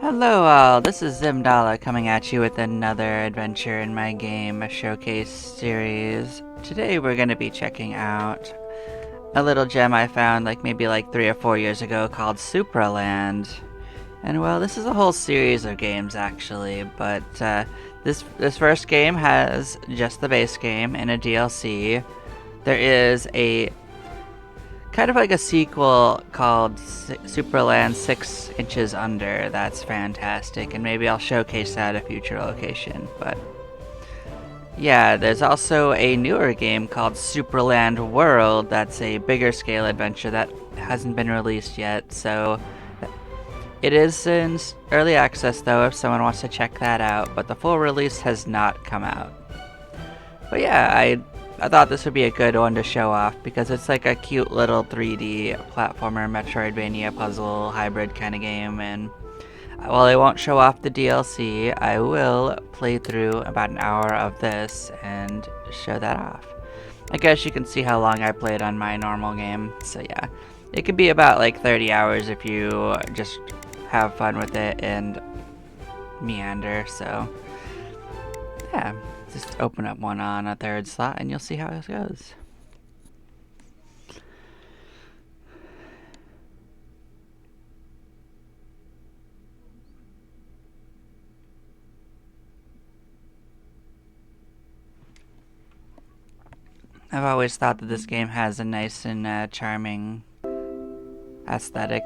Hello all, this is Zimdala coming at you with another adventure in my game showcase series. Today we're going to be checking out a little gem I found maybe 3 or 4 years ago called Supraland. And well, this is a whole series of games actually, but this first game has just the base game and a DLC. There is a kind of like a sequel called Supraland 6 Inches Under. That's fantastic, and maybe I'll showcase that at a future location. But yeah, there's also a newer game called Supraland World that's a bigger scale adventure that hasn't been released yet, so it is in early access though if someone wants to check that out, but the full release has not come out. But yeah, I thought this would be a good one to show off because it's like a cute little 3D platformer Metroidvania puzzle hybrid kind of game, and while I won't show off the DLC, I will play through about an hour of this and show that off. I guess you can see how long I played on my normal game, so yeah. It could be about like 30 hours if you just have fun with it and meander, so yeah. Just open up one on a third slot and you'll see how this goes. I've always thought that this game has a nice and charming aesthetic.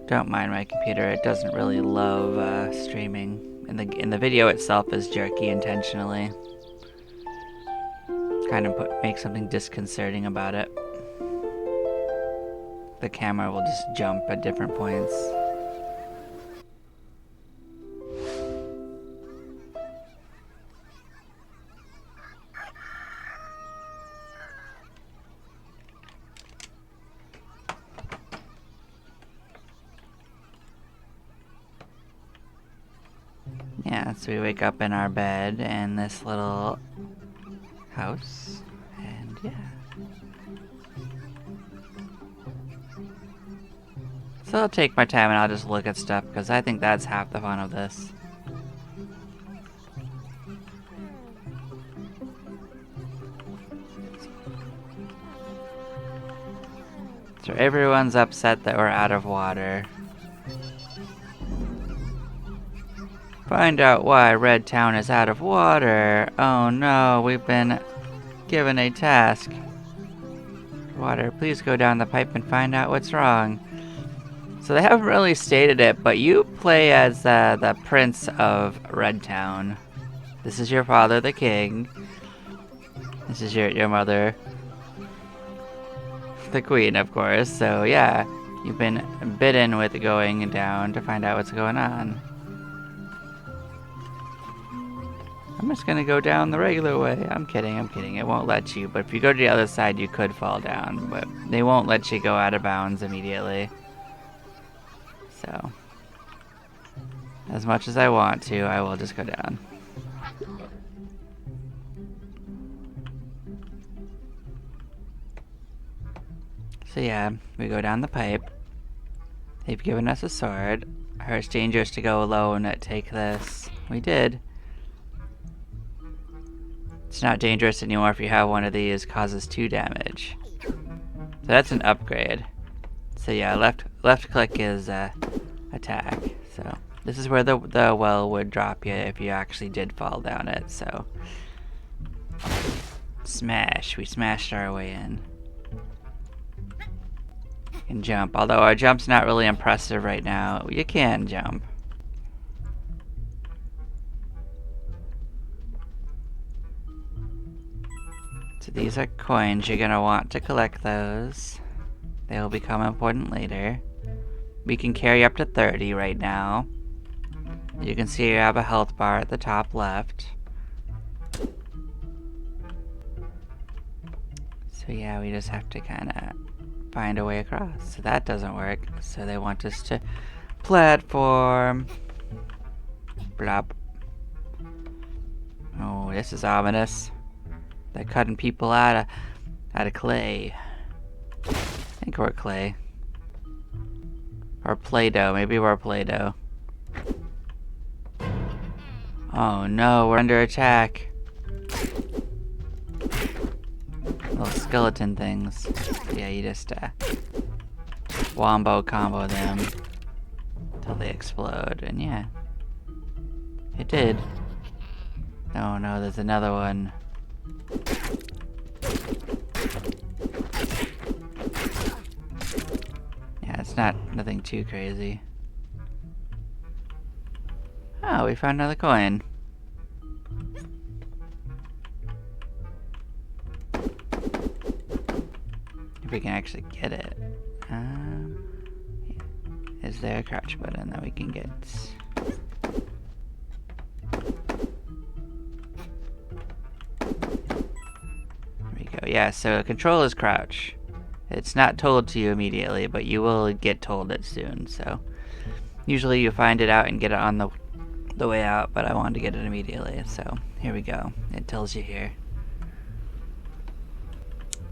Don't mind my computer, it doesn't really love streaming. And the video itself is jerky intentionally. Kind of make something disconcerting about it. The camera will just jump at different points. Yeah, so we wake up in our bed in this little house, and yeah. So I'll take my time and I'll just look at stuff because I think that's half the fun of this. So everyone's upset that we're out of water. Find out why Red Town is out of water. Oh no, we've been given a task. Water, please go down the pipe and find out what's wrong. So they haven't really stated it, but you play as the Prince of Red Town. This is your father, the king. This is your mother, the queen, of course. So yeah, you've been bidden with going down to find out what's going on. I'm just gonna go down the regular way. I'm kidding. It won't let you, but if you go to the other side, you could fall down. But they won't let you go out of bounds immediately. So, as much as I want to, I will just go down. So yeah, we go down the pipe. They've given us a sword. I heard it's dangerous to go alone. Take this. We did. It's not dangerous anymore if you have one of these, causes 2 damage. So that's an upgrade. So yeah, left click is attack. So this is where the well would drop you if you actually did fall down it, so. Smash, we smashed our way in. You can jump, although our jump's not really impressive right now. You can jump. So these are coins, you're gonna want to collect those. They will become important later. We can carry up to 30 right now. You can see you have a health bar at the top left. So yeah, we just have to kinda find a way across. So that doesn't work. So they want us to platform. Blop. Oh, this is ominous. They're cutting people out of clay. I think we're clay. Or Play-Doh. Maybe we're Play-Doh. Oh no, we're under attack. Little skeleton things. Yeah, you just wombo combo them until they explode, and yeah. It did. Oh no, there's another one. Yeah, it's nothing too crazy. Oh, we found another coin. If we can actually get it. Is there a crouch button that we can get? There we go. Yeah, so control is crouch. It's not told to you immediately, but you will get told it soon, so. Usually you find it out and get it on the way out, but I wanted to get it immediately, so here we go. It tells you here.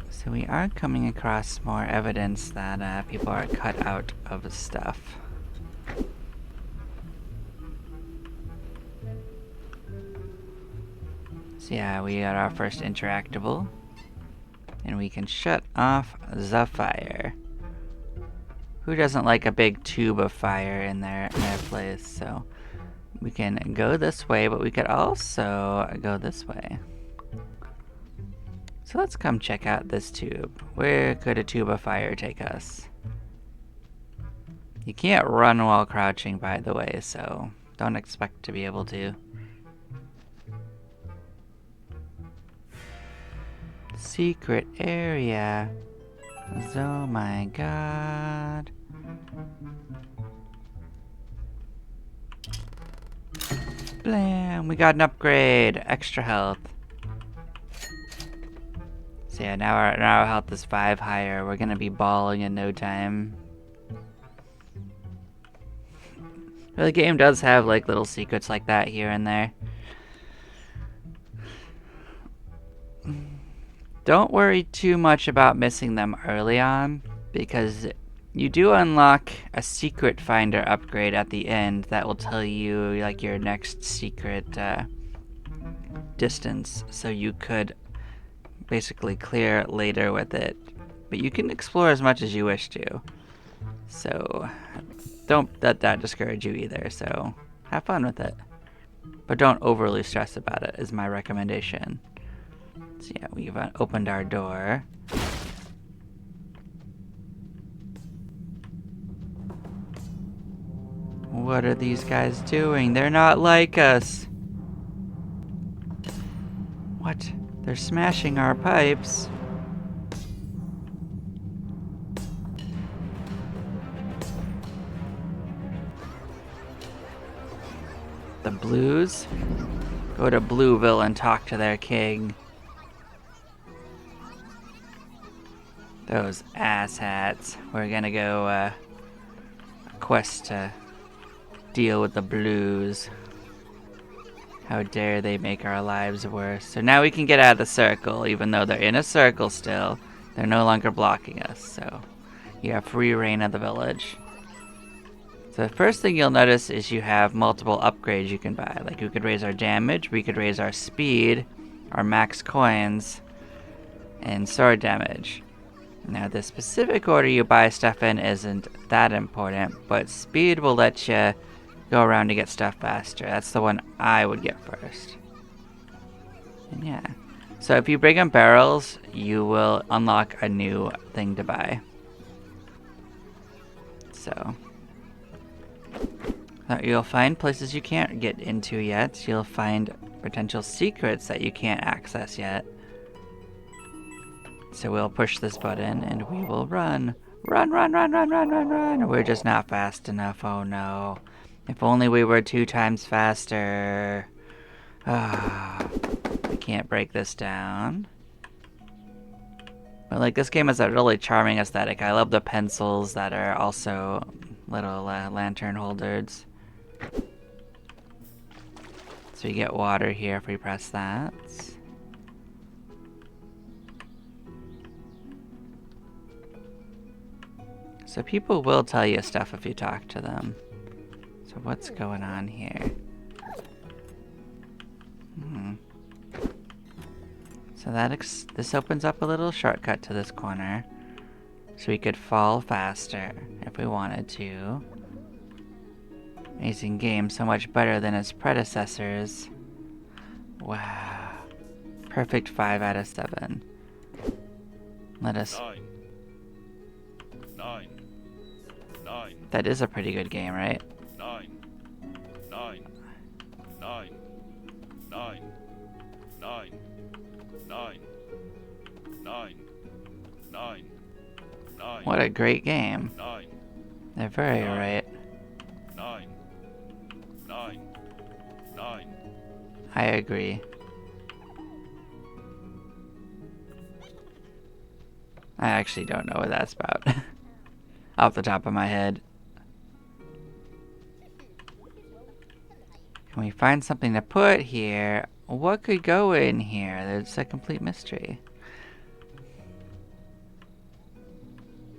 So we are coming across more evidence that people are cut out of stuff. So yeah, we got our first interactable. And we can shut off the fire. Who doesn't like a big tube of fire in their place? So we can go this way, but we could also go this way. So let's come check out this tube. Where could a tube of fire take us? You can't run while crouching, by the way, so don't expect to be able to. Secret area. Oh my god. Blam! We got an upgrade. Extra health. So yeah, now our health is 5 higher. We're gonna be balling in no time. But the game does have like little secrets like that here and there. Don't worry too much about missing them early on, because you do unlock a secret finder upgrade at the end that will tell you like your next secret distance, so you could basically clear later with it. But you can explore as much as you wish to. So don't let that discourage you either, so have fun with it. But don't overly stress about it is my recommendation. So yeah, we've opened our door. What are these guys doing? They're not like us. What? They're smashing our pipes. The Blues? Go to Blueville and talk to their king. Those asshats. We're gonna go quest to deal with the Blues. How dare they make our lives worse. So now we can get out of the circle, even though they're in a circle still. They're no longer blocking us, so you have free reign of the village. So the first thing you'll notice is you have multiple upgrades you can buy. Like we could raise our damage, we could raise our speed, our max coins, and sword damage. Now the specific order you buy stuff in isn't that important, but speed will let you go around to get stuff faster. That's the one I would get first. And yeah. So if you bring in barrels, you will unlock a new thing to buy. So you'll find places you can't get into yet. You'll find potential secrets that you can't access yet. So we'll push this button and we will run. Run, run, run, run, run, run, run. We're just not fast enough. Oh no. If only we were 2 times faster. We can't break this down. But like this game has a really charming aesthetic. I love the pencils that are also little lantern holders. So you get water here if we press that. So people will tell you stuff if you talk to them. So what's going on here? So this opens up a little shortcut to this corner. So we could fall faster if we wanted to. Amazing game, so much better than its predecessors. Wow. Perfect 5 out of 7. Let us... 9. That is a pretty good game, right? 9. 9. 9. 9. 9. 9. 9. 9. 9. What a great game. 9. They're very 9. right. 9. 9. 9. I agree. I actually don't know what that's about. Off the top of my head. Can we find something to put here? What could go in here? There's a complete mystery.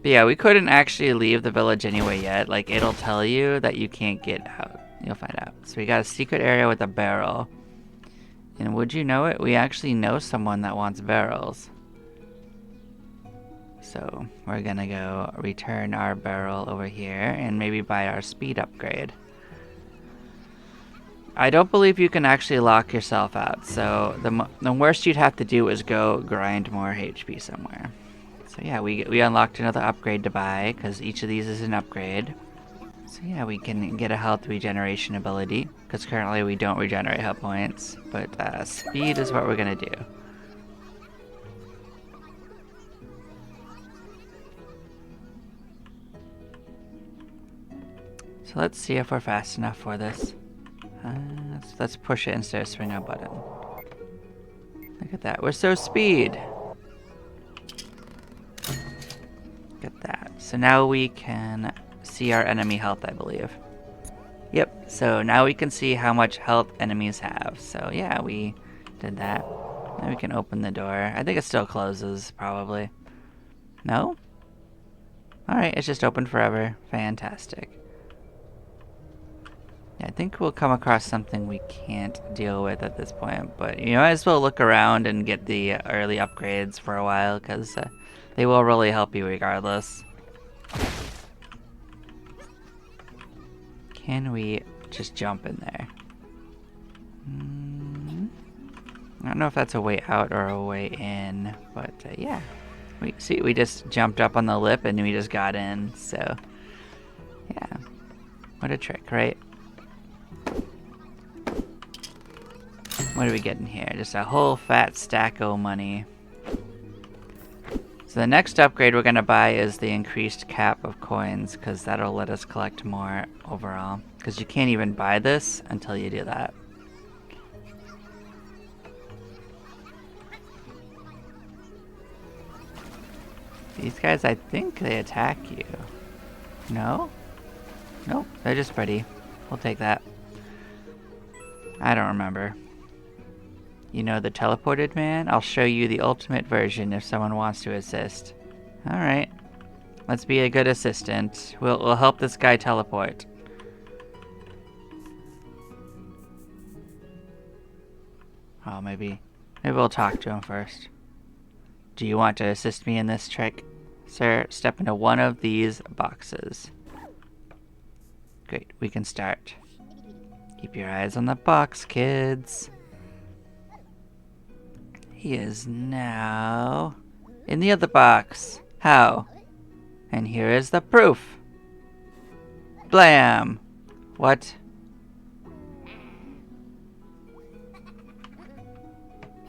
But yeah, we couldn't actually leave the village anyway yet. Like, it'll tell you that you can't get out. You'll find out. So we got a secret area with a barrel. And would you know it? We actually know someone that wants barrels. So we're gonna go return our barrel over here and maybe buy our speed upgrade. I don't believe you can actually lock yourself out. So the worst you'd have to do is go grind more HP somewhere. So yeah, we unlocked another upgrade to buy because each of these is an upgrade. So yeah, we can get a health regeneration ability because currently we don't regenerate health points. But speed is what we're gonna do. So let's see if we're fast enough for this. Let's push it instead of swing a button. Look at that, we're so speed! Look at that. So now we can see our enemy health, I believe. Yep, so now we can see how much health enemies have. So yeah, we did that. Now we can open the door. I think it still closes, probably. No? Alright, it's just open forever. Fantastic. Yeah, I think we'll come across something we can't deal with at this point, but you might as well look around and get the early upgrades for a while, because they will really help you regardless. Can we just jump in there? I don't know if that's a way out or a way in, but yeah. We just jumped up on the lip and we just got in, so yeah. What a trick, right? What do we get in here? Just a whole fat stack of money. So the next upgrade we're going to buy is the increased cap of coins, because that'll let us collect more overall. Because you can't even buy this until you do that. These guys, I think they attack you. No? Nope, they're just pretty. We'll take that. I don't remember. You know the teleported man? I'll show you the ultimate version if someone wants to assist. Alright. Let's be a good assistant. We'll help this guy teleport. Oh, maybe we'll talk to him first. Do you want to assist me in this trick? Sir, step into one of these boxes. Great, we can start. Keep your eyes on the box, kids. He is now in the other box. How? And here is the proof. Blam! What?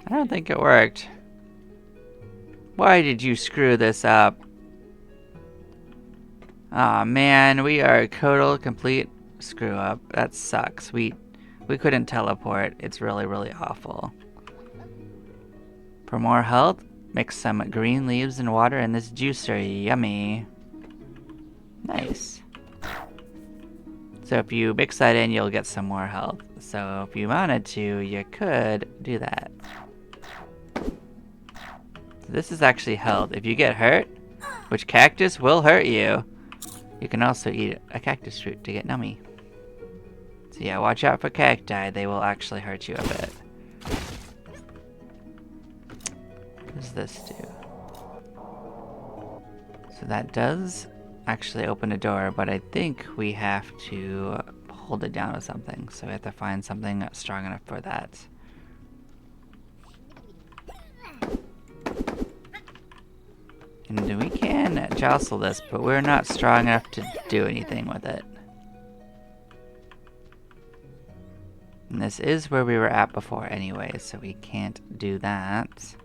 I don't think it worked. Why did you screw this up? Aw, man, we are a total complete screw up. That sucks. We couldn't teleport. It's really, really awful. For more health, mix some green leaves and water in this juicer. Yummy. Nice. So if you mix that in, you'll get some more health. So if you wanted to, you could do that. So this is actually health. If you get hurt, which cactus will hurt you, You can also eat a cactus fruit to get nummy. So yeah, watch out for cacti. They will actually hurt you a bit. What does this do? So that does actually open a door, but I think we have to hold it down with something. So we have to find something strong enough for that. And we can jostle this, but we're not strong enough to do anything with it. And this is where we were at before anyway, so we can't do that.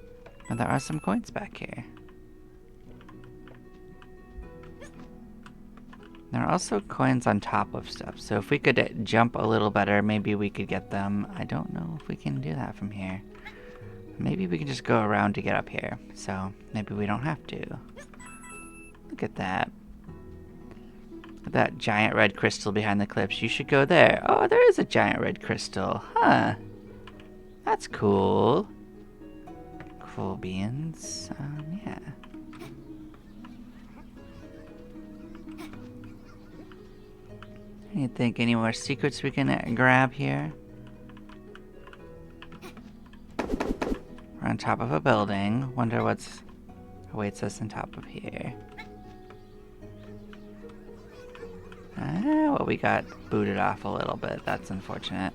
But there are some coins back here. There are also coins on top of stuff, so if we could jump a little better, maybe we could get them. I don't know if we can do that from here. Maybe we can just go around to get up here, so maybe we don't have to. Look at that. That giant red crystal behind the cliffs. You should go there. Oh, there is a giant red crystal. Huh. That's cool. Cool beans. Yeah. You think any more secrets we can grab here? We're on top of a building. Wonder what's awaits us on top of here. Well, we got booted off a little bit. That's unfortunate.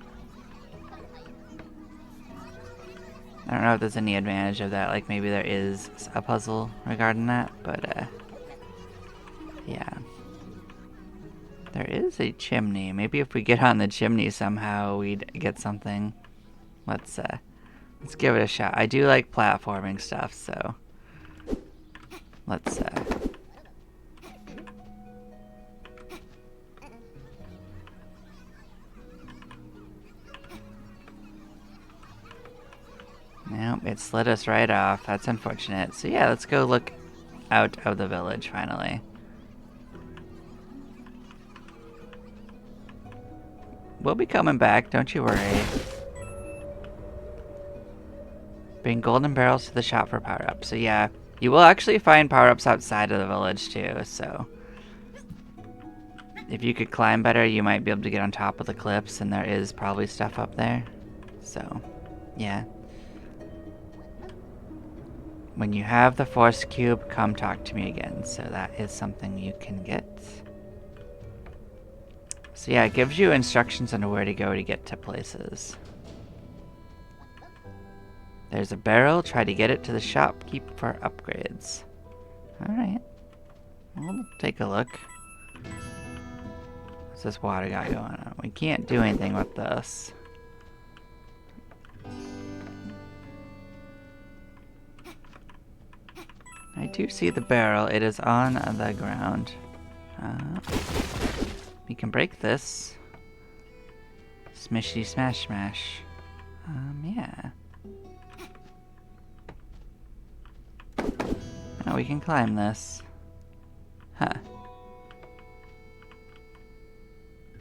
I don't know if there's any advantage of that. Like, maybe there is a puzzle regarding that, but, yeah. There is a chimney. Maybe if we get on the chimney somehow, we'd get something. Let's give it a shot. I do like platforming stuff, so let's, nope, it slid us right off. That's unfortunate. So yeah, let's go look out of the village finally. We'll be coming back, don't you worry. Bring golden barrels to the shop for power-ups. So yeah, you will actually find power-ups outside of the village too, so if you could climb better, you might be able to get on top of the cliffs, and there is probably stuff up there. So, yeah. When you have the force cube, come talk to me again. So that is something you can get. So yeah, it gives you instructions on where to go to get to places. There's a barrel. Try to get it to the shopkeep for upgrades. Alright. We'll take a look. What's this water guy going on? We can't do anything with this. I do see the barrel. It is on the ground. We can break this. Smishy smash smash. Yeah. Oh, we can climb this. Huh.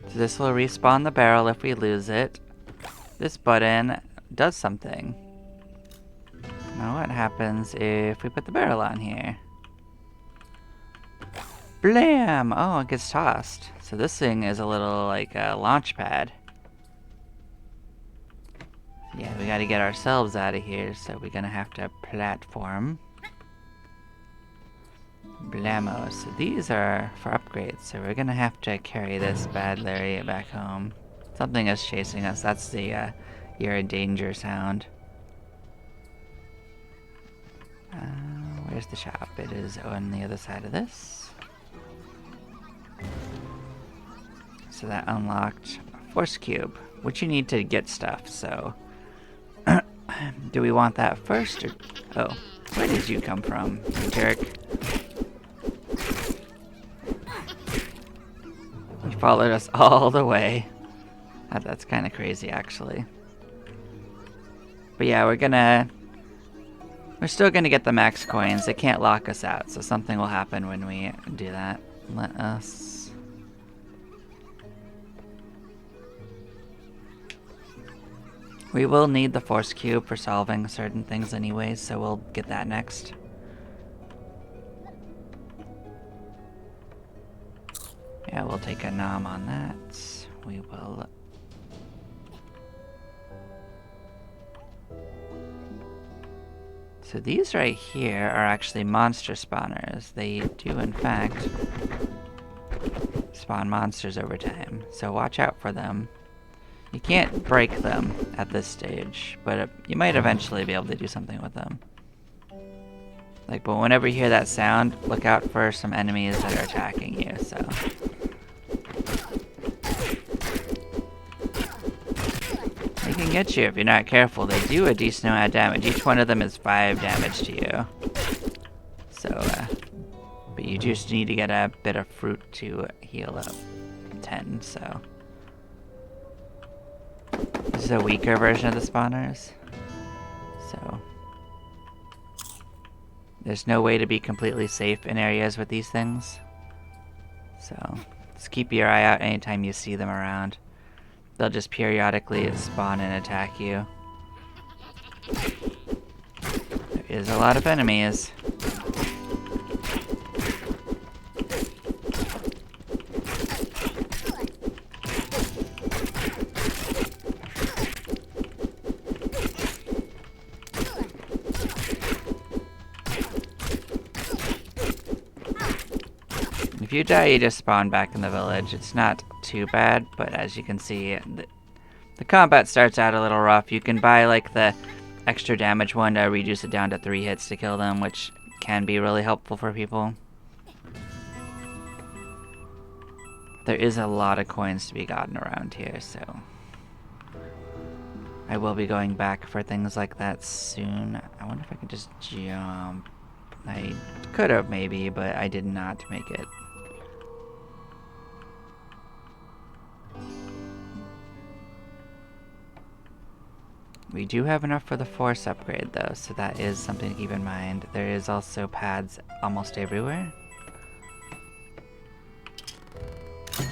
So this will respawn the barrel if we lose it. This button does something. Now what happens if we put the barrel on here? Blam! Oh, it gets tossed. So this thing is a little like a launch pad. Yeah, we gotta get ourselves out of here, so we're gonna have to platform. Blamo. So these are for upgrades, so we're gonna have to carry this bad Larry back home. Something is chasing us. That's the you're in danger sound. Where's the shop? It is on the other side of this. So that unlocked force cube, which you need to get stuff, so do we want that first or oh, where did you come from, you jerk? You followed us all the way. That's kind of crazy actually. But yeah, we're still gonna get the max coins. They can't lock us out, so something will happen when we do that. Let us... We will need the force cube for solving certain things anyways, so we'll get that next. Yeah, we'll take a nom on that. We will... So these right here are actually monster spawners. They do, in fact, spawn monsters over time. So watch out for them. You can't break them at this stage, but you might eventually be able to do something with them. Like, but whenever you hear that sound, look out for some enemies that are attacking you, so... They can get you if you're not careful. They do a decent amount of damage. Each one of them is 5 damage to you. So, but you just need to get a bit of fruit to heal up 10, so... This is a weaker version of the spawners. So... There's no way to be completely safe in areas with these things. So, just keep your eye out anytime you see them around. They'll just periodically spawn and attack you. There is a lot of enemies. If you die, you just spawn back in the village. It's not too bad, but as you can see, the combat starts out a little rough. You can buy like the extra damage one to reduce it down to 3 hits to kill them, which can be really helpful for people. There is a lot of coins to be gotten around here, so I will be going back for things like that soon. I wonder if I could just jump. I could have maybe, but I did not make it. We do have enough for the force upgrade though, so that is something to keep in mind. There is also pads almost everywhere. So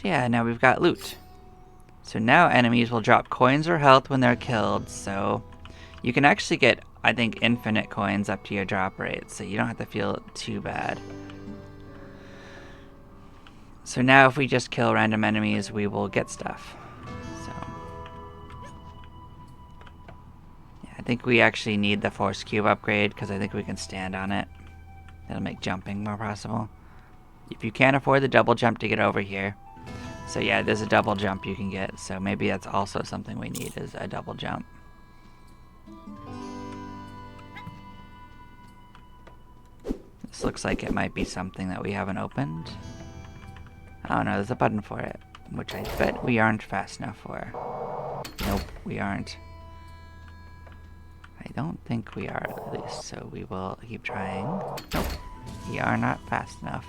yeah, now we've got loot. So now enemies will drop coins or health when they're killed, so you can actually get, I think, infinite coins up to your drop rate, so you don't have to feel too bad. So now if we just kill random enemies, we will get stuff. I think we actually need the force cube upgrade because I think we can stand on it. That'll make jumping more possible. If you can't afford the double jump to get over here. So yeah, there's a double jump you can get. So maybe that's also something we need, is a double jump. This looks like it might be something that we haven't opened. Oh no, there's a button for it, which I bet we aren't fast enough for. Nope, we aren't. I don't think we are, at least, so we will keep trying. Nope, we are not fast enough.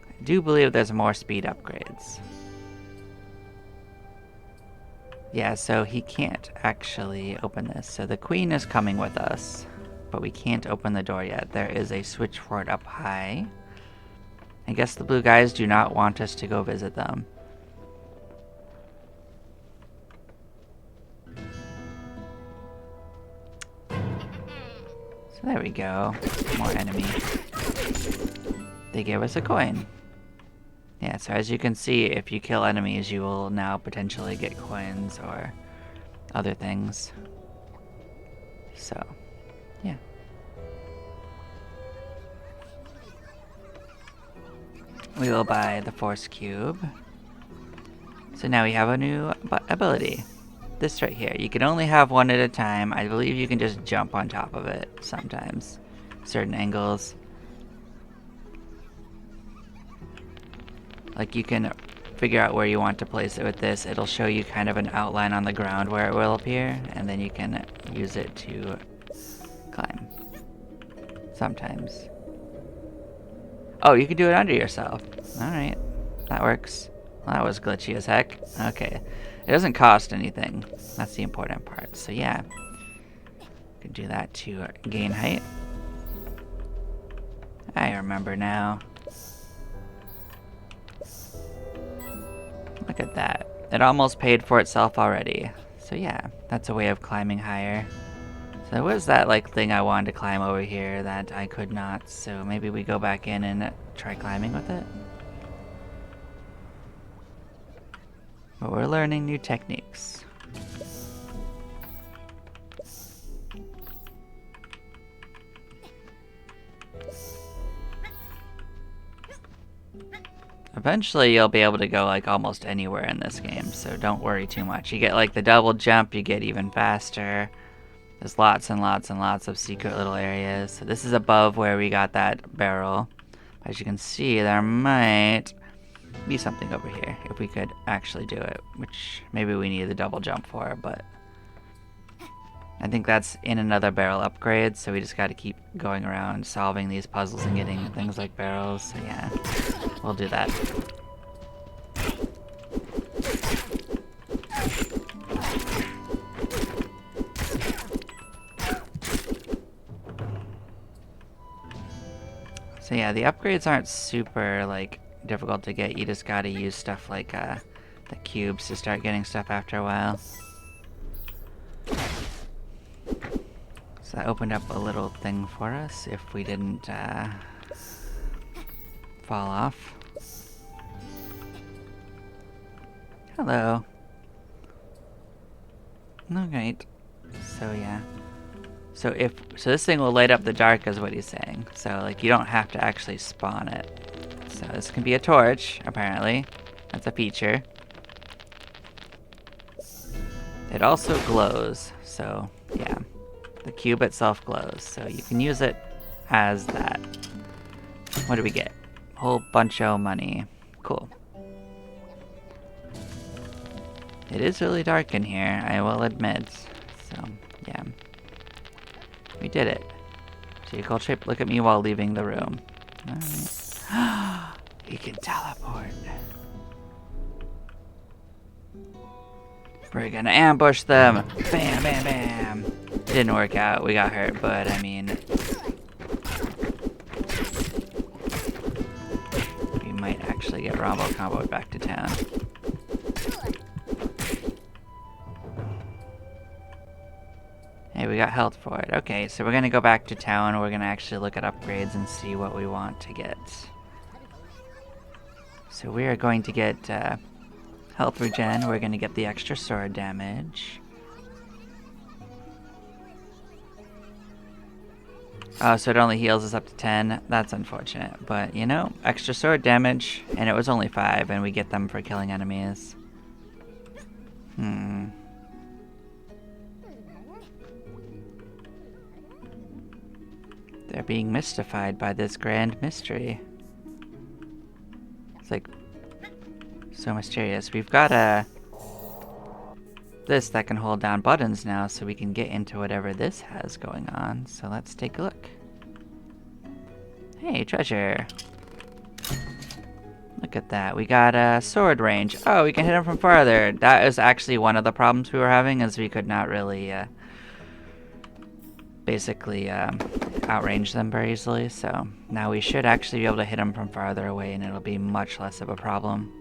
I do believe there's more speed upgrades. Yeah, so he can't actually open this. So the queen is coming with us, but we can't open the door yet. There is a switchboard up high. I guess the blue guys do not want us to go visit them. So there we go. More enemy. They gave us a coin. Yeah, so as you can see, if you kill enemies, you will now potentially get coins or other things. So, yeah. We will buy the force cube. So now we have a new ability. This right here. You can only have one at a time. I believe you can just jump on top of it sometimes. Certain angles. Like you can figure out where you want to place it with this. It'll show you kind of an outline on the ground where it will appear, and then you can use it to climb. Sometimes. Oh, you can do it under yourself. Alright. That works. Well, that was glitchy as heck. Okay. It doesn't cost anything. That's the important part. So yeah. You can do that to gain height. I remember now. Look at that. It almost paid for itself already. So yeah, that's a way of climbing higher. So there was that like thing I wanted to climb over here that I could not, so maybe we go back in and try climbing with it. But we're learning new techniques. Eventually you'll be able to go like almost anywhere in this game, so don't worry too much. You get like the double jump, you get even faster. There's lots and lots and lots of secret little areas. So this is above where we got that barrel. As you can see, there might be something over here if we could actually do it, which maybe we need the double jump for, but I think that's in another barrel upgrade, so we just got to keep going around solving these puzzles and getting things like barrels. So yeah, we'll do that. So yeah, the upgrades aren't super like difficult to get. You just gotta use stuff like the cubes to start getting stuff after a while. So that opened up a little thing for us if we didn't fall off. Hello. Alright. So yeah. So this thing will light up the dark is what he's saying. So like you don't have to actually spawn it. So this can be a torch, apparently. That's a feature. It also glows, so yeah. The cube itself glows, so you can use it as that. What do we get? A whole bunch of money. Cool. It is really dark in here, I will admit. So, yeah. We did it. Vehicle trip, look at me while leaving the room. Alright. You can teleport. We're gonna ambush them. Bam, bam, bam. It didn't work out. We got hurt, but I mean, we might actually get Rombo comboed back to town. Hey, we got health for it. Okay, so we're gonna go back to town. We're gonna actually look at upgrades and see what we want to get. So we are going to get health regen. We're gonna get the extra sword damage. Oh, so it only heals us up to 10. That's unfortunate. But, you know, extra sword damage, and it was only 5, and we get them for killing enemies. They're being mystified by this grand mystery. It's like so mysterious. We've got this that can hold down buttons now, so we can get into whatever this has going on. So let's take a look. Hey, treasure. Look at that. We got sword range. Oh, we can hit them from farther. That is actually one of the problems we were having, is we could not really basically outrange them very easily. So now we should actually be able to hit them from farther away, and it'll be much less of a problem.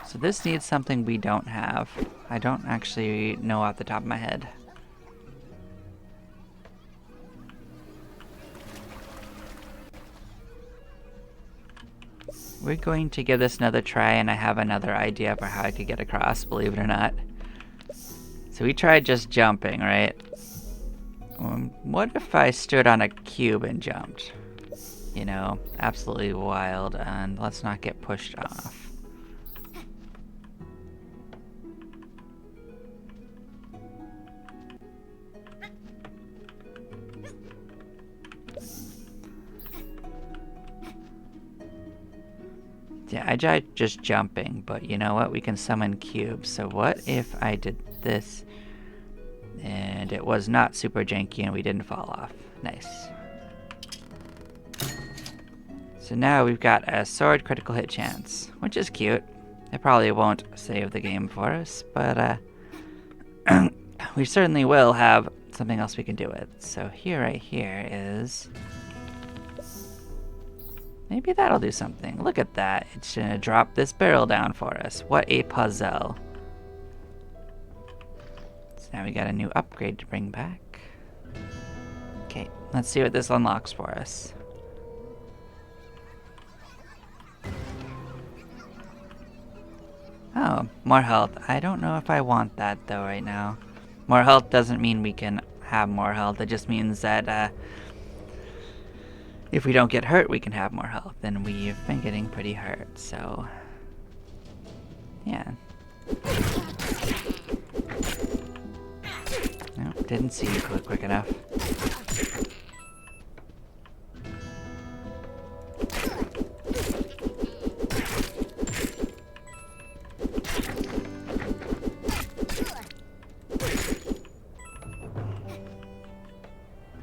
So this needs something we don't have. I don't actually know off the top of my head. We're going to give this another try, and I have another idea for how I could get across, believe it or not. So we tried just jumping, right? What if I stood on a cube and jumped? You know, absolutely wild, and let's not get pushed off. Yeah, I tried just jumping, but you know what? We can summon cubes. So what if I did this and it was not super janky and we didn't fall off? Nice. So now we've got a sword critical hit chance, which is cute. It probably won't save the game for us, but we certainly will have something else we can do with. So here, right here is Maybe that'll do something. Look at that. It's gonna drop this barrel down for us. What a puzzle. So now we got a new upgrade to bring back. Okay, let's see what this unlocks for us. Oh, more health. I don't know if I want that though right now. More health doesn't mean we can have more health. It just means that if we don't get hurt, we can have more health. And we've been getting pretty hurt, so... yeah. Nope, didn't see you quick enough.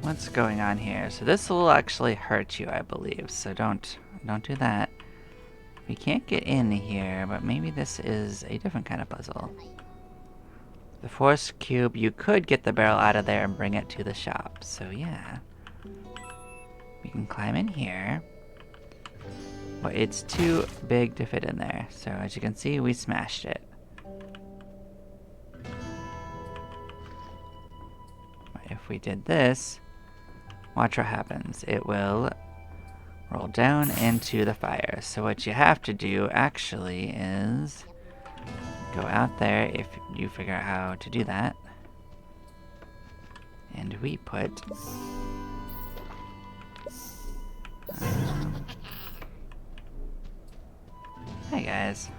What's going on here? So this will actually hurt you, I believe. So don't do that. We can't get in here, but maybe this is a different kind of puzzle. The force cube, you could get the barrel out of there and bring it to the shop. So yeah. We can climb in here. But it's too big to fit in there. So as you can see, we smashed it. But if we did this, watch what happens. It will roll down into the fire. So what you have to do actually is go out there if you figure out how to do that. And we put hi guys.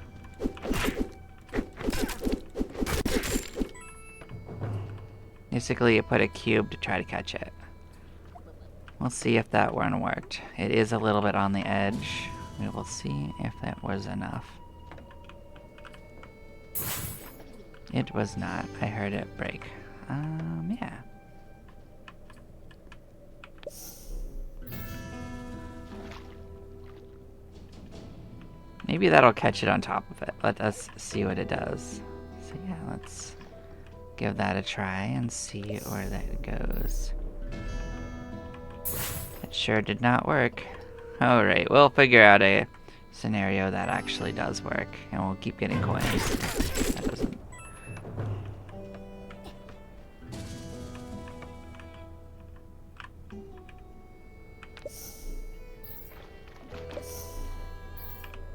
Basically you put a cube to try to catch it. We'll see if that one worked. It is a little bit on the edge. We will see if that was enough. It was not. I heard it break. Yeah. Maybe that'll catch it on top of it. Let us see what it does. So yeah, let's give that a try and see where that goes. It sure did not work. Alright, we'll figure out a scenario that actually does work, and we'll keep getting coins. That doesn't.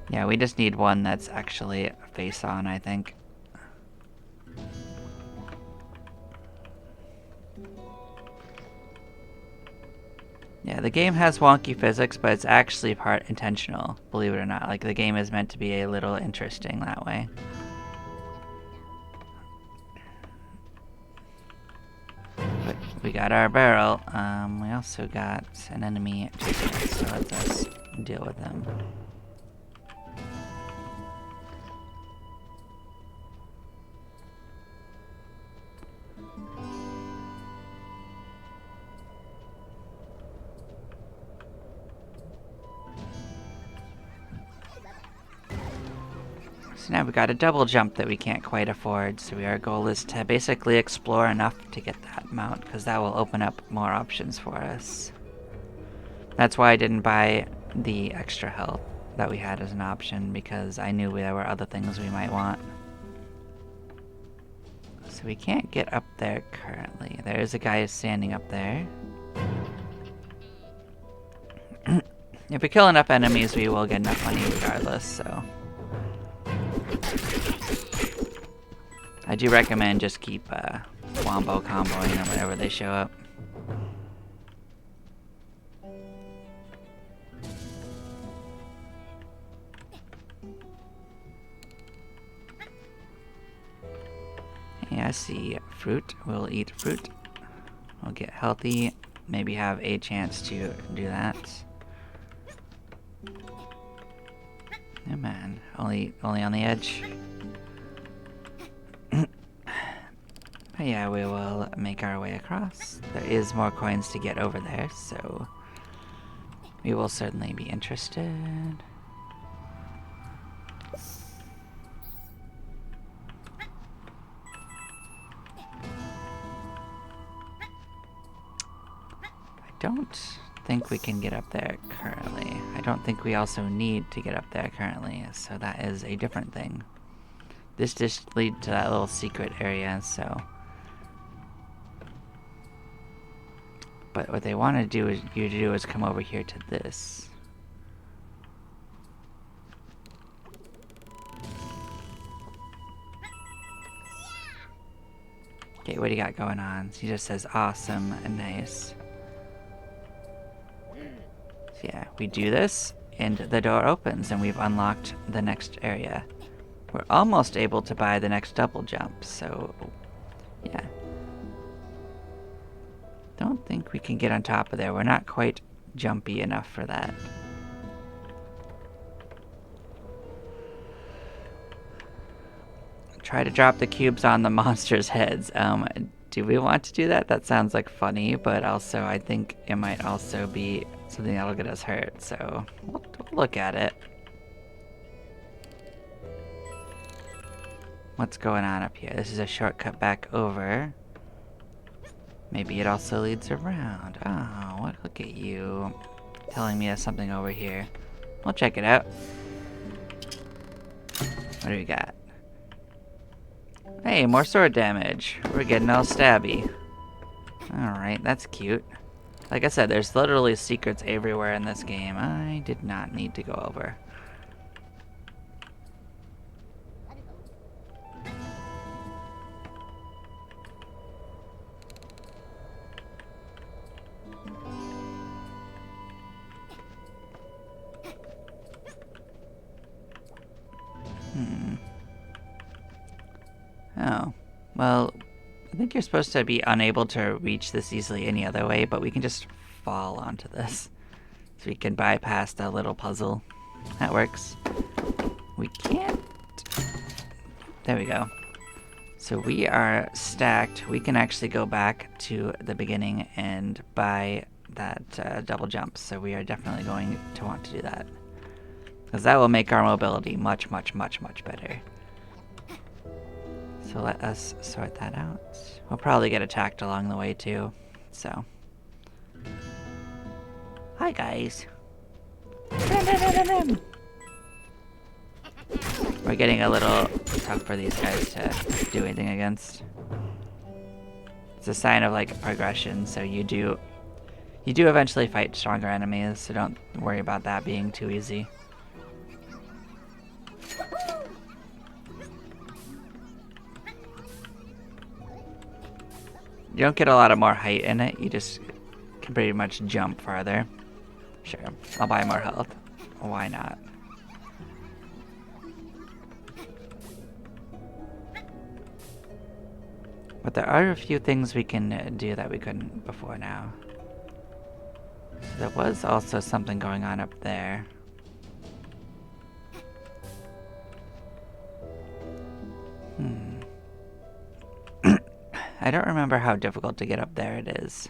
Yeah, we just need one that's actually face on, I think. Yeah, the game has wonky physics, but it's actually part intentional, believe it or not. Like, the game is meant to be a little interesting that way. But we got our barrel. We also got an enemy chasing us, so let us deal with them. So now we've got a double jump that we can't quite afford, so our goal is to basically explore enough to get that mount, because that will open up more options for us. That's why I didn't buy the extra health that we had as an option, because I knew there were other things we might want. So we can't get up there currently. There is a guy standing up there. If we kill enough enemies, we will get enough money regardless, so... I do recommend just keep wombo comboing them whenever they show up. Hey, I see fruit. We'll eat fruit. We'll get healthy. Maybe have a chance to do that. Oh man, only on the edge. But yeah, we will make our way across. There is more coins to get over there, so we will certainly be interested. I don't think we can get up there currently. I don't think we also need to get up there currently, so that is a different thing. This just leads to that little secret area, so... But what they want to do is come over here to this. Okay, what do you got going on? He just says awesome and nice. So yeah, we do this, and the door opens, and we've unlocked the next area. We're almost able to buy the next double jump, so yeah. Don't think we can get on top of there. We're not quite jumpy enough for that. Try to drop the cubes on the monsters' heads. Do we want to do that? That sounds like funny, but also I think it might also be something that'll get us hurt, so we'll look at it. What's going on up here? This is a shortcut back over. Maybe it also leads around. Oh, look at you telling me there's something over here. We'll check it out. What do we got? Hey, more sword damage. We're getting all stabby. Alright, that's cute. Like I said, there's literally secrets everywhere in this game. I did not need to go over. Oh. Well, I think you're supposed to be unable to reach this easily any other way, but we can just fall onto this. So we can bypass the little puzzle. That works. We can't... There we go. So we are stacked. We can actually go back to the beginning and buy that double jump. So we are definitely going to want to do that. Because that will make our mobility much, much, much, much better. So let us sort that out. We'll probably get attacked along the way too. So. Hi guys. We're getting a little tough for these guys to do anything against. It's a sign of like progression, so you do eventually fight stronger enemies, so don't worry about that being too easy. You don't get a lot of more height in it, you just can pretty much jump farther. Sure, I'll buy more health. Why not? But there are a few things we can do that we couldn't before now. So there was also something going on up there. I don't remember how difficult to get up there it is.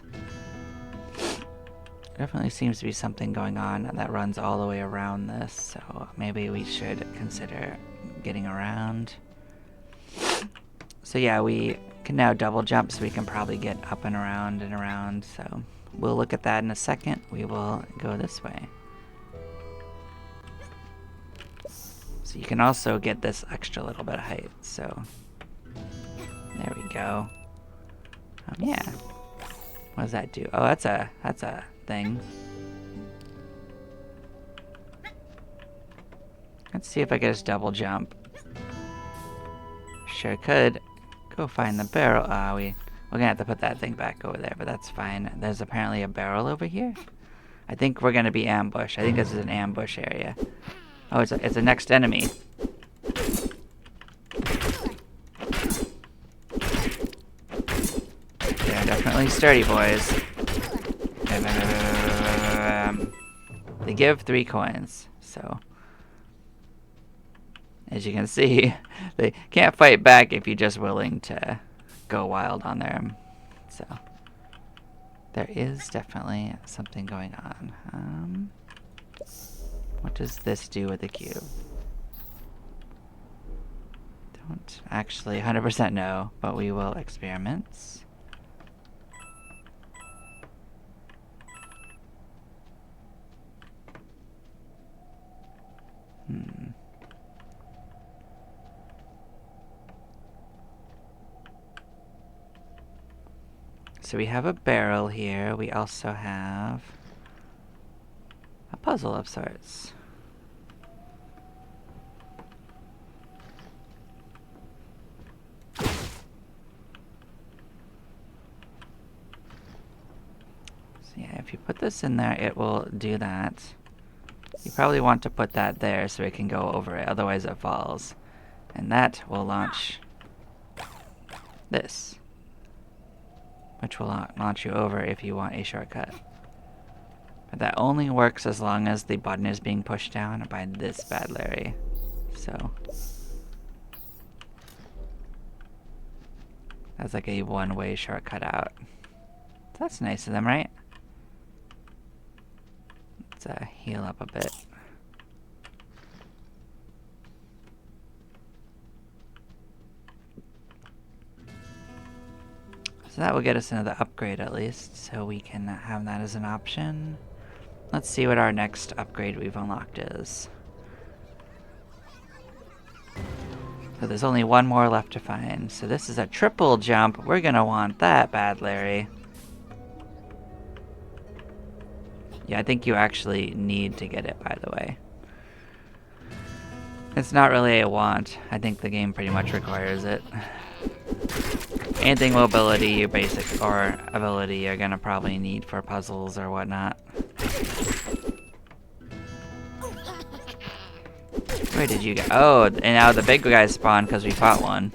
Definitely seems to be something going on that runs all the way around this, so maybe we should consider getting around. So yeah, we can now double jump, so we can probably get up and around, so we'll look at that in a second. We will go this way. So you can also get this extra little bit of height, so there we go. Yeah. What does that do? Oh, that's a thing. Let's see if I can just double jump. Sure could. Go find the barrel. We're gonna have to put that thing back over there, but that's fine. There's apparently a barrel over here. I think we're gonna be ambushed. I think this is an ambush area. Oh, it's a next enemy. They're definitely sturdy boys. They give 3 coins, so as you can see, they can't fight back if you're just willing to go wild on them. So there is definitely something going on. What does this do with the cube? Don't actually 100% know, but we will experiment. So we have a barrel here. We also have a puzzle of sorts. So yeah, if you put this in there, it will do that. You probably want to put that there so it can go over it, otherwise it falls. And that will launch this, which will launch you over if you want a shortcut. But that only works as long as the button is being pushed down by this bad Larry. So that's like a one-way shortcut out. So that's nice of them, right? Let's heal up a bit. So that will get us another upgrade at least, so we can have that as an option. Let's see what our next upgrade we've unlocked is. So there's only one more left to find. So this is a triple jump. We're gonna want that, bad Larry. Yeah, I think you actually need to get it, by the way. It's not really a want. I think the game pretty much requires it. Anything mobility you basic or ability you're gonna probably need for puzzles or whatnot. Where did you go? Oh, and now the big guys spawn because we fought one.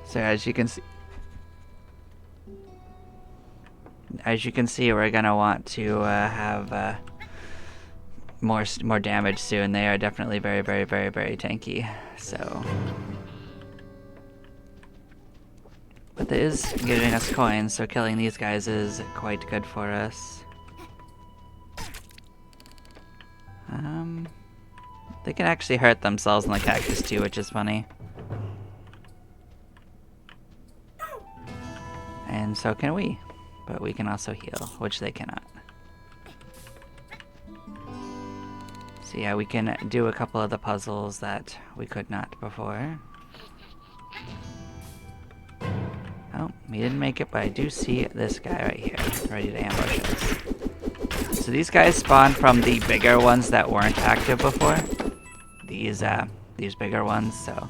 So as you can see, we're gonna want to have more damage soon. They are definitely very, very, very, very tanky. So, but that is giving us coins, so killing these guys is quite good for us. They can actually hurt themselves in the cactus too, which is funny. And so can we, but we can also heal, which they cannot. So yeah, we can do a couple of the puzzles that we could not before. Oh, he didn't make it, but I do see this guy right here, ready to ambush us. So these guys spawn from the bigger ones that weren't active before. These bigger ones, so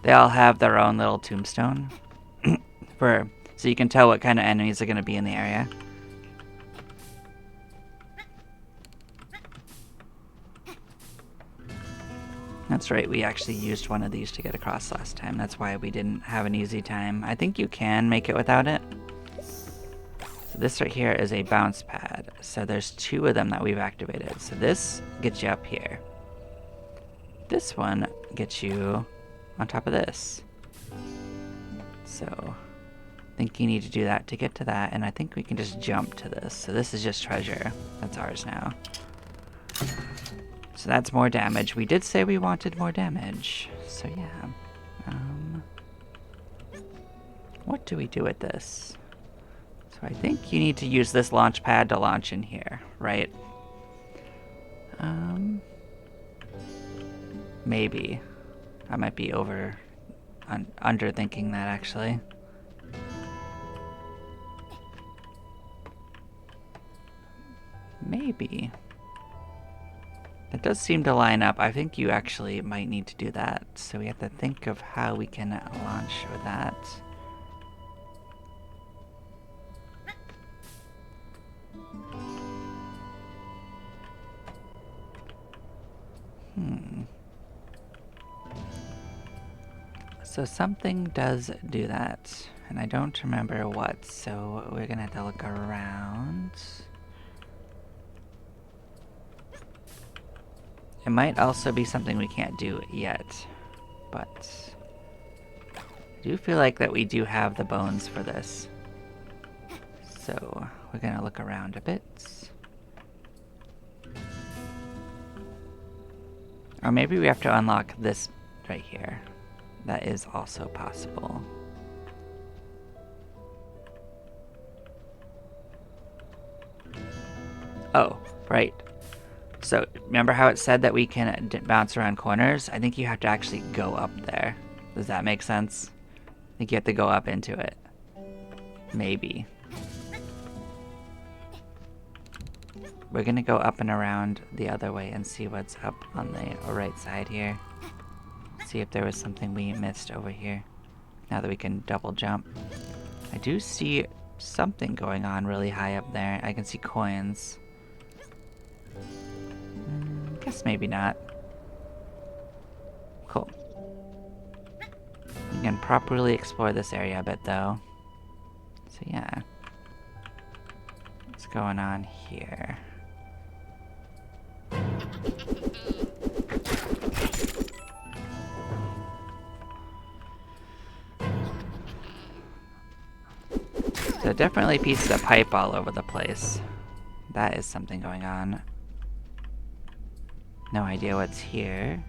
they all have their own little tombstone. So you can tell what kind of enemies are going to be in the area. That's right, we actually used one of these to get across last time. That's why we didn't have an easy time. I think you can make it without it. So this right here is a bounce pad. So there's two of them that we've activated. So this gets you up here. This one gets you on top of this. So I think you need to do that to get to that, and I think we can just jump to this. So this is just treasure. That's ours now. So that's more damage. We did say we wanted more damage. So yeah. What do we do with this? So I think you need to use this launch pad to launch in here, right? Maybe. I might be underthinking that actually. Maybe. That does seem to line up. I think you actually might need to do that. So we have to think of how we can launch with that. So something does do that, and I don't remember what, so we're gonna have to look around. It might also be something we can't do yet, but I do feel like that we do have the bones for this. So we're gonna look around a bit. Or maybe we have to unlock this right here. That is also possible. Oh, right. So, remember how it said that we can bounce around corners? I think you have to actually go up there. Does that make sense? I think you have to go up into it. Maybe. We're gonna go up and around the other way and see what's up on the right side here. See if there was something we missed over here. Now that we can double jump. I do see something going on really high up there. I can see coins. Guess maybe not. Cool. We can properly explore this area a bit though. So yeah. What's going on here? So definitely pieces of pipe all over the place. That is something going on. No idea what's here.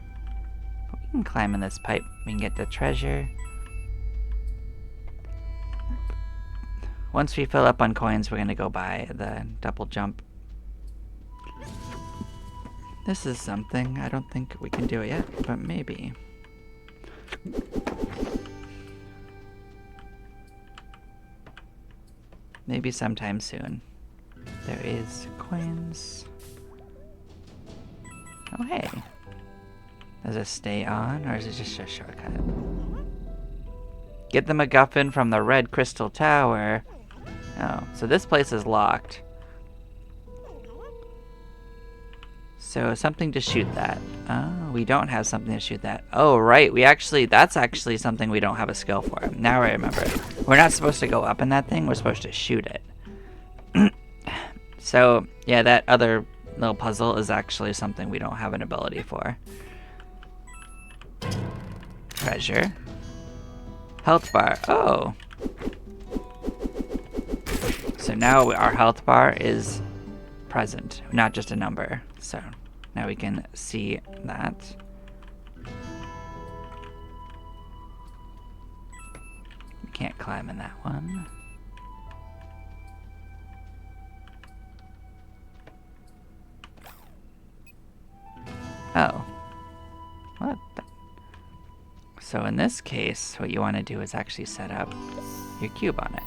But we can climb in this pipe. We can get the treasure. Once we fill up on coins, we're gonna go by the double jump. This is something. I don't think we can do it yet, but maybe. Maybe sometime soon. There is coins. Oh hey. Does it stay on, or is it just a shortcut? Get the MacGuffin from the Red Crystal Tower. Oh, so this place is locked. So something to shoot that. Oh, we don't have something to shoot that. Oh, right. That's actually something we don't have a skill for. Now I remember. We're not supposed to go up in that thing. We're supposed to shoot it. So, yeah, that other little puzzle is actually something we don't have an ability for. Treasure. Health bar. Oh. So now our health bar is present, not just a number. So now we can see that. We can't climb in that one. Oh. What the? So in this case, what you want to do is actually set up your cube on it.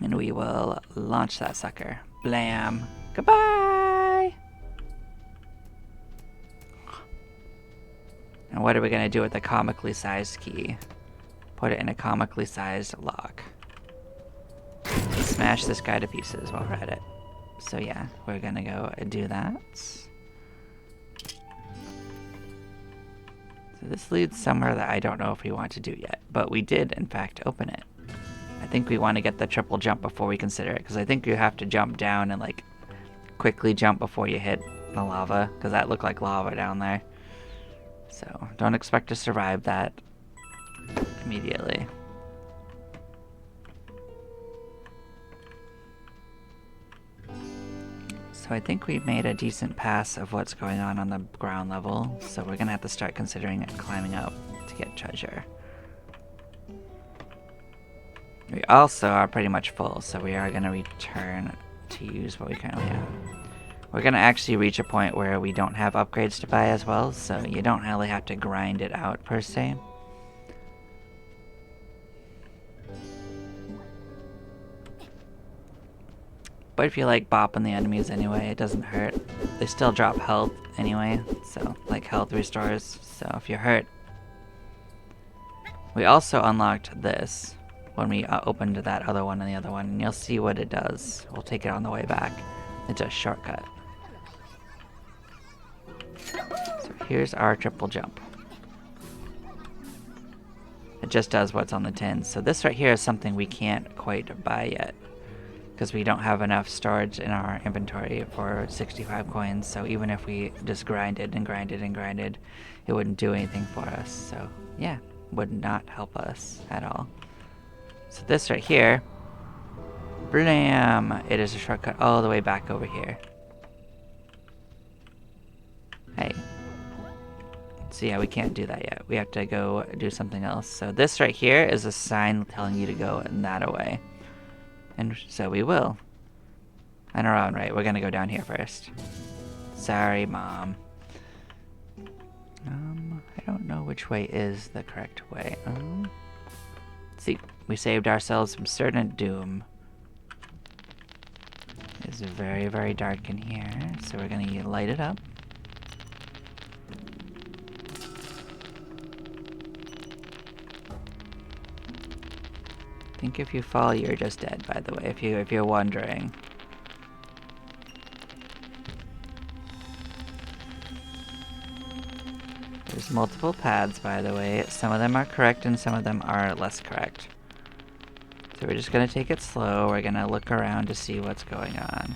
And we will launch that sucker. Blam. Goodbye! And what are we going to do with the comically sized key? Put it in a comically sized lock. Smash this guy to pieces while we're at it. So yeah, we're going to go do that. So this leads somewhere that I don't know if we want to do yet. But we did, in fact, open it. I think we want to get the triple jump before we consider it, because I think you have to jump down and like quickly jump before you hit the lava, because that looked like lava down there. So don't expect to survive that immediately. So I think we've made a decent pass of what's going on the ground level, so we're gonna have to start considering climbing up to get treasure. We also are pretty much full, so we are going to return to use what we currently have. We're going to actually reach a point where we don't have upgrades to buy as well, so you don't really have to grind it out per se. But if you like bopping the enemies anyway, it doesn't hurt. They still drop health anyway, so like health restores, so if you're hurt. We also unlocked this when we opened that other one and the other one, and you'll see what it does. We'll take it on the way back. It's a shortcut. So here's our triple jump. It just does what's on the tin. So this right here is something we can't quite buy yet, because we don't have enough storage in our inventory for 65 coins, so even if we just grinded and grinded and grinded, it wouldn't do anything for us. So yeah, would not help us at all. So this right here, blam, it is a shortcut all the way back over here. Hey. So yeah, we can't do that yet. We have to go do something else. So this right here is a sign telling you to go that away. And so we will. On our own, right? We're gonna go down here first. Sorry, Mom. I don't know which way is the correct way. See, we saved ourselves from certain doom. It's very, very dark in here, so we're gonna light it up. I think if you fall, you're just dead, by the way, if you're wondering. There's multiple paths, by the way. Some of them are correct and some of them are less correct. So we're just gonna take it slow. We're gonna look around to see what's going on.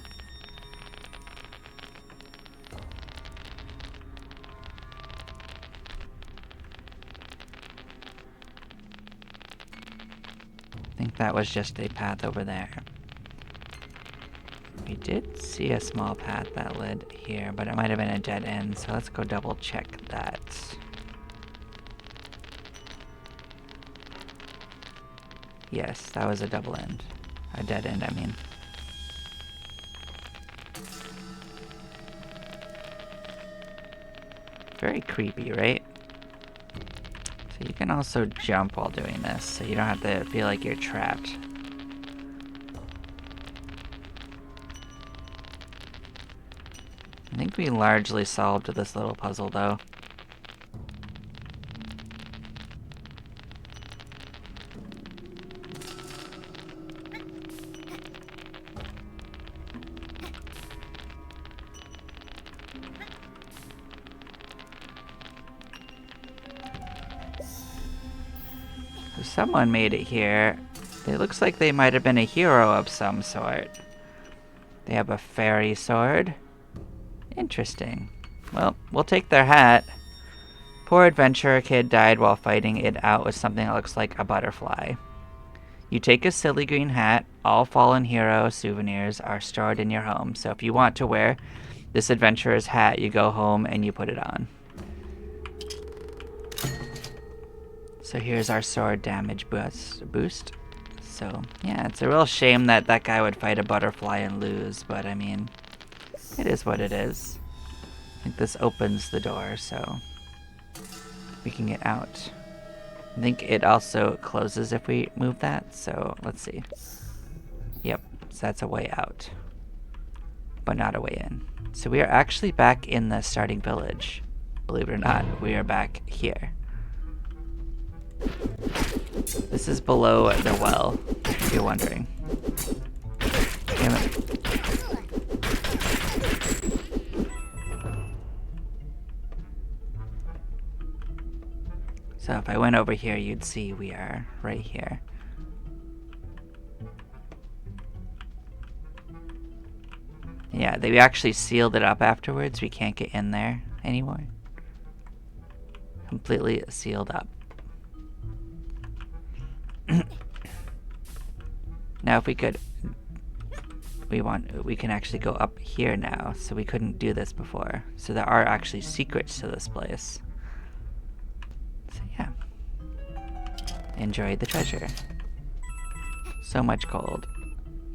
I think that was just a path over there. We did see a small path that led here, but it might have been a dead end, so let's go double check that. Yes, that was a double end. A dead end, I mean. Very creepy, right? So you can also jump while doing this, so you don't have to feel like you're trapped. I think we largely solved this little puzzle, though. So someone made it here. It looks like they might have been a hero of some sort. They have a fairy sword. Interesting. Well, we'll take their hat. Poor adventurer kid died while fighting it out with something that looks like a butterfly. You take a silly green hat. All fallen hero souvenirs are stored in your home. So if you want to wear this adventurer's hat, you go home and you put it on. So here's our sword damage boost. So yeah, it's a real shame that that guy would fight a butterfly and lose, but I mean, it is what it is. I think this opens the door, so we can get out. I think it also closes if we move that, so let's see. Yep, so that's a way out, but not a way in. So we are actually back in the starting village. Believe it or not, we are back here. This is below the well, if you're wondering. Damn it. So if I went over here, you'd see we are right here. Yeah, they actually sealed it up afterwards. We can't get in there anymore. Completely sealed up. Now if we could, we can actually go up here now, so we couldn't do this before. So there are actually secrets to this place. So yeah. Enjoy the treasure. So much gold.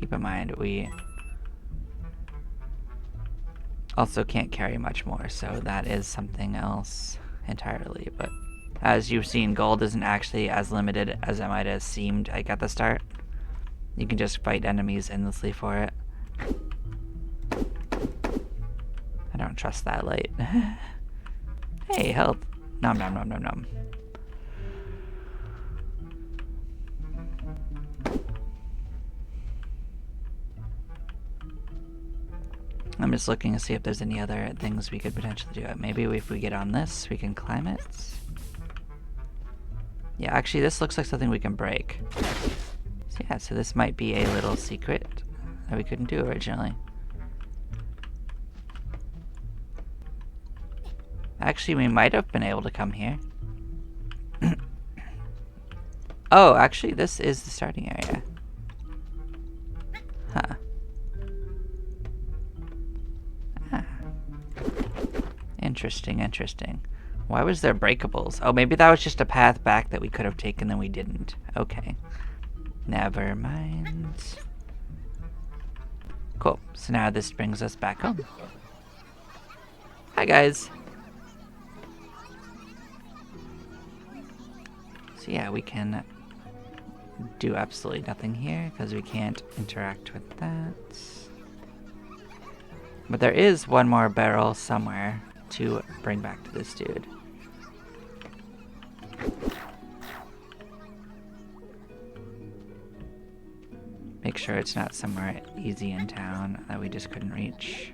Keep in mind, we also can't carry much more, so that is something else entirely, but as you've seen, gold isn't actually as limited as it might have seemed like at the start. You can just fight enemies endlessly for it. I don't trust that light. Hey, health. Nom nom nom nom nom. I'm just looking to see if there's any other things we could potentially do. Maybe if we get on this, we can climb it. Yeah, actually this looks like something we can break. So yeah, so this might be a little secret that we couldn't do originally. Actually, we might have been able to come here. Oh, actually this is the starting area. Huh. Ah. Interesting, interesting. Why was there breakables? Oh, maybe that was just a path back that we could have taken and we didn't. Okay. Never mind. Cool. So now this brings us back home. Hi, guys. So yeah, we can do absolutely nothing here because we can't interact with that. But there is one more barrel somewhere to bring back to this dude. Make sure it's not somewhere easy in town that we just couldn't reach.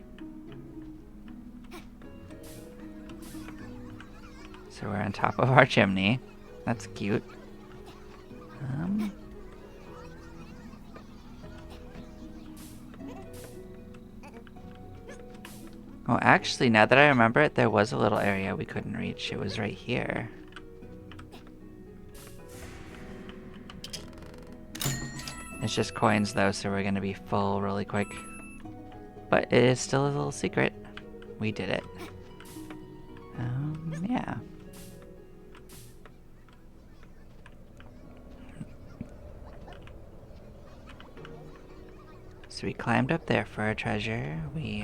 So we're on top of our chimney. That's cute. Oh, actually, now that I remember it, there was a little area we couldn't reach. It was right here. It's just coins, though, so we're gonna be full really quick. But it is still a little secret. We did it. Yeah. So we climbed up there for our treasure. We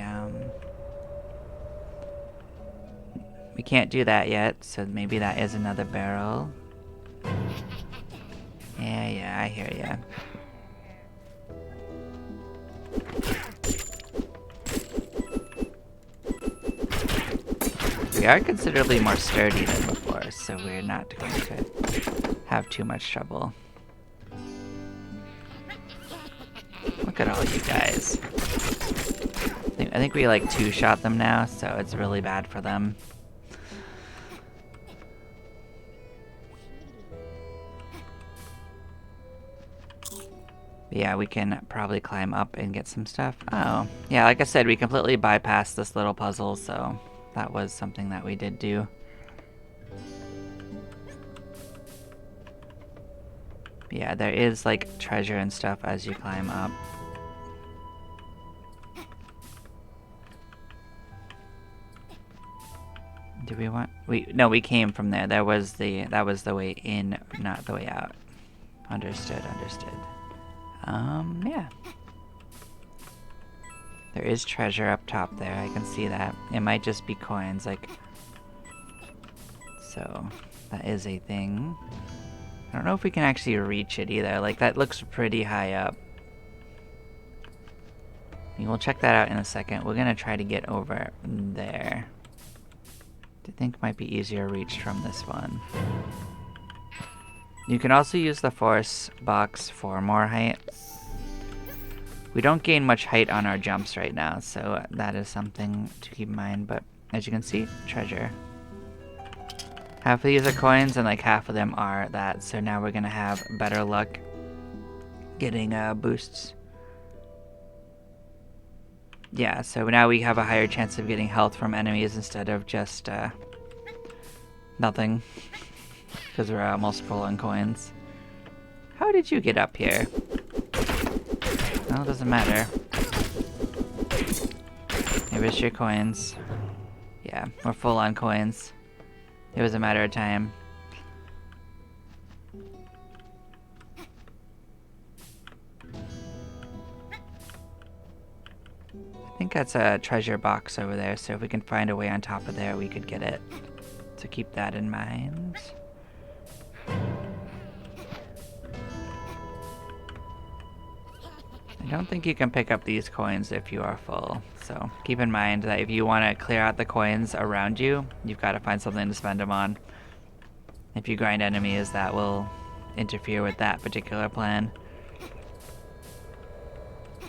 can't do that yet, so maybe that is another barrel. Yeah, I hear ya. We are considerably more sturdy than before, so we're not going to have too much trouble. Look at all you guys. I think we like two-shot them now, so it's really bad for them. But yeah, we can probably climb up and get some stuff. Oh, yeah, like I said, we completely bypassed this little puzzle, so that was something that we did do. But yeah, there is like treasure and stuff as you climb up. Do we want? No, we came from there. That was the way in, not the way out. Understood. Yeah. There is treasure up top there. I can see that. It might just be coins, like. So that is a thing. I don't know if we can actually reach it either. Like, that looks pretty high up. We'll check that out in a second. We're gonna try to get over there. I think might be easier reach from this one. You can also use the force box for more height. We don't gain much height on our jumps right now, so that is something to keep in mind. But as you can see, treasure. Half of these are coins and like half of them are that, so now we're gonna have better luck getting boosts. Yeah, so now we have a higher chance of getting health from enemies instead of just nothing. Because we're almost full on coins. How did you get up here? Well, it doesn't matter. Here's your coins. Yeah, we're full on coins. It was a matter of time. I think that's a treasure box over there, so if we can find a way on top of there, we could get it. So keep that in mind. I don't think you can pick up these coins if you are full, so keep in mind that if you want to clear out the coins around you, you've got to find something to spend them on. If you grind enemies, that will interfere with that particular plan.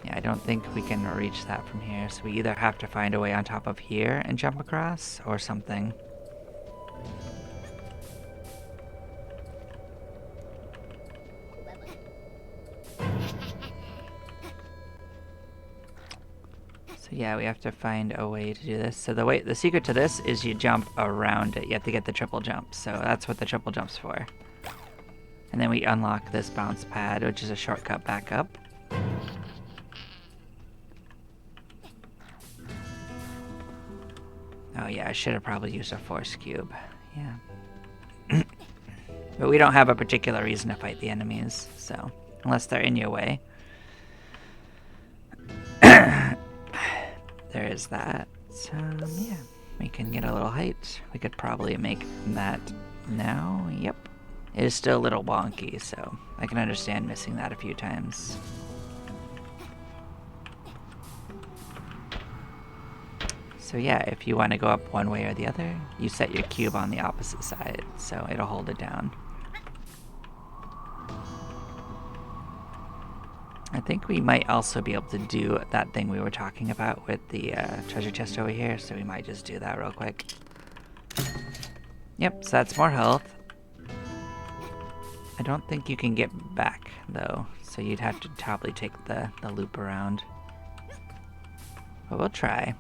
Yeah, I don't think we can reach that from here, so we either have to find a way on top of here and jump across, or something. So yeah, we have to find a way to do this. So the secret to this is you jump around it. You have to get the triple jump, so that's what the triple jump's for. And then we unlock this bounce pad, which is a shortcut back up. Oh yeah, I should have probably used a force cube. Yeah. But we don't have a particular reason to fight the enemies, so unless they're in your way. there is that. So, yeah, we can get a little height. We could probably make that now. Yep. It is still a little wonky, so I can understand missing that a few times. So yeah, if you want to go up one way or the other, you set your cube on the opposite side, so it'll hold it down. I think we might also be able to do that thing we were talking about with the treasure chest over here, so we might just do that real quick. Yep, so that's more health. I don't think you can get back, though, so you'd have to probably take the loop around. But we'll try.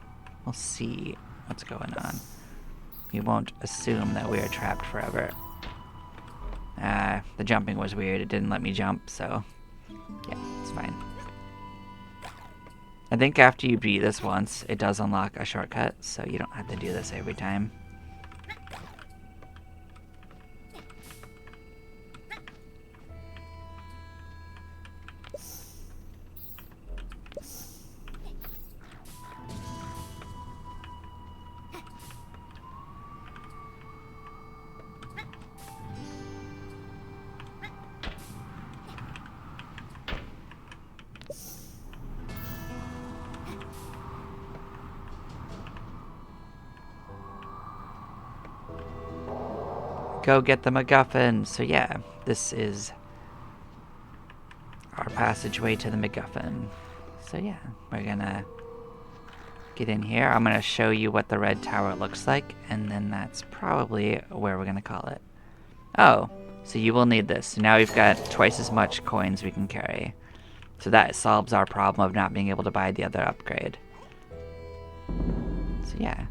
We'll see what's going on. We won't assume that we are trapped forever. The jumping was weird. It didn't let me jump, so yeah, it's fine. I think after you beat this once, it does unlock a shortcut, so you don't have to do this every time. Go get the MacGuffin! So yeah, this is our passageway to the MacGuffin. So yeah, we're gonna get in here. I'm gonna show you what the red tower looks like, and then that's probably where we're gonna call it. Oh, so you will need this. So now we've got twice as much coins we can carry. So that solves our problem of not being able to buy the other upgrade. So yeah.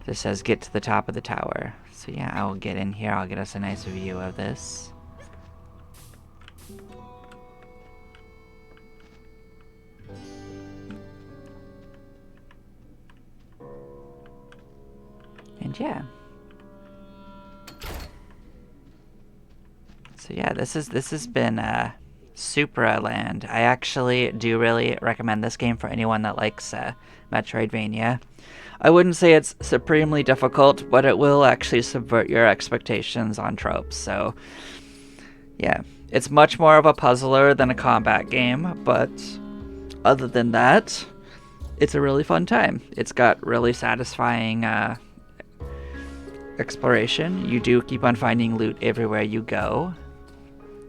This says get to the top of the tower. So yeah, I will get in here. I'll get us a nice view of this. And yeah. So yeah, this has been Supraland. I actually do really recommend this game for anyone that likes Metroidvania. I wouldn't say it's supremely difficult, but it will actually subvert your expectations on tropes. So yeah, it's much more of a puzzler than a combat game, but other than that, it's a really fun time. It's got really satisfying exploration. You do keep on finding loot everywhere you go.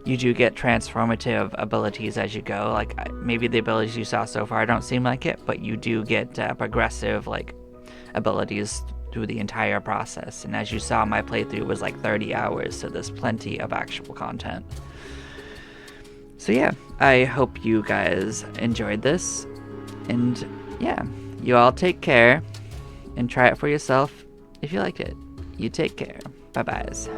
You do get transformative abilities as you go. Like, maybe the abilities you saw so far don't seem like it, but you do get progressive, like, abilities through the entire process. And as you saw, my playthrough was like 30 hours, so there's plenty of actual content. So yeah, I hope you guys enjoyed this. And yeah, you all take care and try it for yourself if you liked it. You take care. Bye-byes.